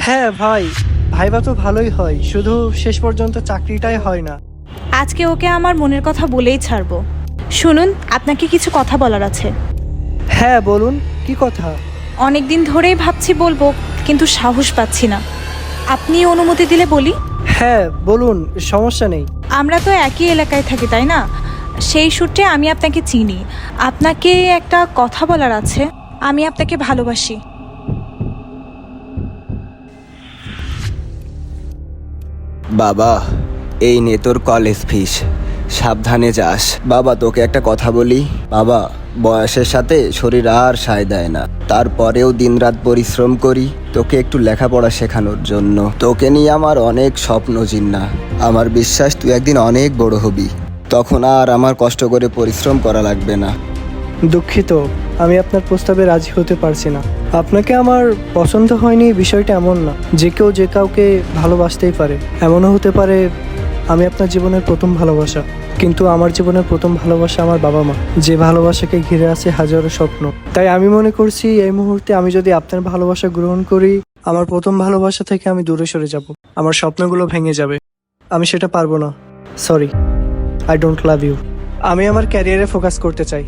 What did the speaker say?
হ্যাঁ ভাই, ভাইবা তো ভালোই হয়, শুধু শেষ পর্যন্ত চাকরিটাই হয় না। আজকে ওকে আমার মনের কথা বলেই ছাড়বো। শুনুন, আপনাকে কিছু কথা বলার আছে। হ্যাঁ বলুন, কি কথা? অনেক দিন ধরেই ভাবছি বলবো, কিন্তু সাহস পাচ্ছি না। আপনি অনুমতি দিলে বলি। হ্যাঁ বলুন, সমস্যা নেই। আমরা তো একই এলাকায় থাকি, তাই না? সেই সূত্রে আমি আপনাকে চিনি। আপনাকে একটা কথা বলার আছে। আমি আপনাকে ভালোবাসি। বাবা, এই নে তোর কলেজ ফিস, সাবধানে যাস। বাবা তোকে একটা কথা বলি বাবা, বয়সের সাথে শরীর আর সায় দেয় না, তারপরেও দিনরাত পরিশ্রম করি তোকে একটু লেখাপড়া শেখানোর জন্য। তোকে নিয়ে আমার অনেক স্বপ্ন জিন্না, আমার বিশ্বাস তুই একদিন অনেক বড় হবি, তখন আর আমার কষ্ট করে পরিশ্রম করা লাগবে না। দুঃখিত, আমি আপনার প্রস্তাবে রাজি হতে পারছি না। আপনাকে আমার পছন্দ হয়নি বিষয়টা এমন না। যে কেউ যে কাউকে ভালোবাসতেই পারে, এমনও হতে পারে আমি আপনার জীবনের প্রথম ভালোবাসা। কিন্তু আমার জীবনের প্রথম ভালোবাসা আমার বাবা মা, যে ভালোবাসাকে ঘিরে আছে হাজারো স্বপ্ন। তাই আমি মনে করছি এই মুহূর্তে আমি যদি আপনার ভালোবাসা গ্রহণ করি, আমার প্রথম ভালোবাসা থেকে আমি দূরে সরে যাব, আমার স্বপ্নগুলো ভেঙে যাবে। আমি সেটা পারবো না। Sorry, I don't love you. আমি আমার ক্যারিয়ারে ফোকাস করতে চাই।